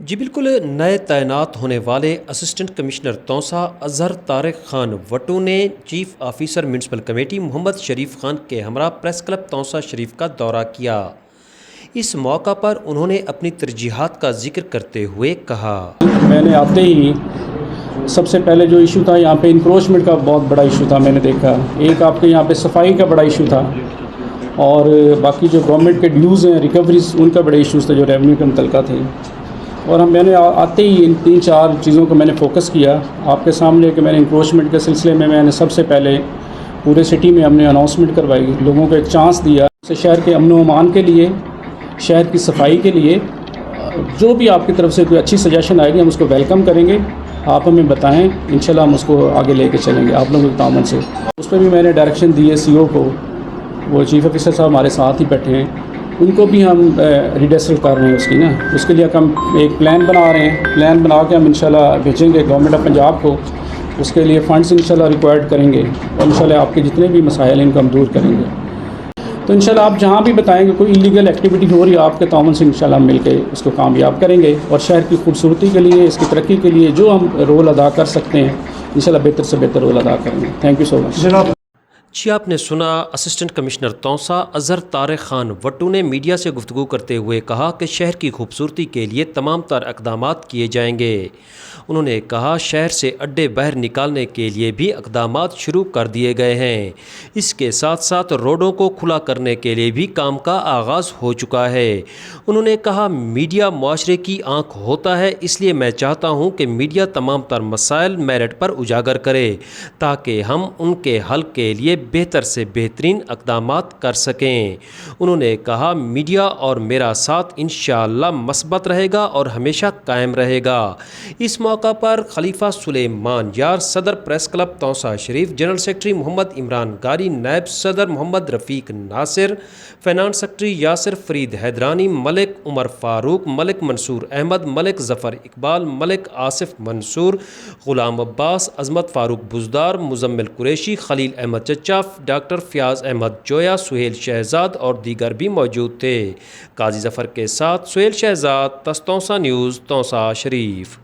جی بالکل، نئے تعینات ہونے والے اسسٹنٹ کمشنر توسا اظہر طارق خان وٹو نے چیف آفیسر میونسپل کمیٹی محمد شریف خان کے ہمراہ پریس کلب توسا شریف کا دورہ کیا۔ اس موقع پر انہوں نے اپنی ترجیحات کا ذکر کرتے ہوئے کہا، میں نے آتے ہی سب سے پہلے جو ایشو تھا یہاں پہ انکروچمنٹ کا بہت بڑا ایشو تھا، میں نے دیکھا ایک آپ کے یہاں پہ صفائی کا بڑا ایشو تھا، اور باقی جو گورنمنٹ کے ڈیوز ہیں ریکوریز ان کا بڑے ایشوز تھے جو ریونیو کے متعلقہ تھے، اور میں نے آتے ہی ان 3-4 چیزوں کو میں نے فوکس کیا آپ کے سامنے کہ میں نے انکروچمنٹ کے سلسلے میں نے سب سے پہلے پورے سٹی میں ہم نے اناؤنسمنٹ کروائی، لوگوں کو ایک چانس دیا شہر کے امن و امان کے لیے، شہر کی صفائی کے لیے، جو بھی آپ کی طرف سے کوئی اچھی سجیشن آئے گی ہم اس کو ویلکم کریں گے، آپ ہمیں بتائیں، انشاءاللہ ہم اس کو آگے لے کے چلیں گے آپ لوگوں کے تعاون سے۔ اس پہ بھی میں نے ڈائریکشن دی ہے سی او کو، وہ چیف آفیسر صاحب ہمارے ساتھ ہی بیٹھے ہیں، ان کو بھی ہم ریڈیسل کر رہے ہیں اس کی نا، اس کے لیے ہم ایک پلان بنا رہے ہیں، پلان بنا کے ہم انشاءاللہ بھیجیں گے گورنمنٹ آف پنجاب کو، اس کے لیے فنڈز انشاءاللہ ریکوائرڈ کریں گے، اور انشاءاللہ آپ کے جتنے بھی مسائل ہیں ان کو ہم دور کریں گے۔ تو انشاءاللہ آپ جہاں بھی بتائیں گے کوئی انلیگل ایکٹیویٹی ہو رہی ہے آپ کے تعاون سے انشاءاللہ ہم مل کے اس کو کامیاب کریں گے، اور شہر کی خوبصورتی کے لیے، اس کی ترقی کے لیے جو ہم رول ادا کر سکتے ہیں انشاءاللہ بہتر سے بہتر رول ادا کریں گے۔ تھینک یو سو مچ۔ جی آپ نے سنا اسسٹنٹ کمشنر توسا اظہر طارق خان وٹو نے میڈیا سے گفتگو کرتے ہوئے کہا کہ شہر کی خوبصورتی کے لیے تمام تر اقدامات کیے جائیں گے۔ انہوں نے کہا شہر سے اڈے باہر نکالنے کے لیے بھی اقدامات شروع کر دیے گئے ہیں، اس کے ساتھ ساتھ روڈوں کو کھلا کرنے کے لیے بھی کام کا آغاز ہو چکا ہے۔ انہوں نے کہا میڈیا معاشرے کی آنکھ ہوتا ہے، اس لیے میں چاہتا ہوں کہ میڈیا تمام تر مسائل میرٹ پر اجاگر کرے تاکہ ہم ان کے حل کے لیے بہتر سے بہترین اقدامات کر سکیں۔ انہوں نے کہا میڈیا اور میرا ساتھ انشاءاللہ مثبت رہے گا اور ہمیشہ قائم رہے گا۔ اس موقع پر خلیفہ سلیمان یار، صدر پریس کلب توسا شریف، جنرل سیکرٹری محمد عمران گاری، نائب صدر محمد رفیق ناصر، فائنانس سیکرٹری یاسر فرید حیدرانی، ملک عمر فاروق، ملک منصور احمد، ملک ظفر اقبال، ملک آصف منصور، غلام عباس، عظمت فاروق بزدار، مزمل قریشی، خلیل احمد چچا، ڈاکٹر فیاض احمد جویا، سہیل شہزاد اور دیگر بھی موجود تھے۔ قاضی ظفر کے ساتھ سہیل شہزاد، توسا نیوز، توسا شریف۔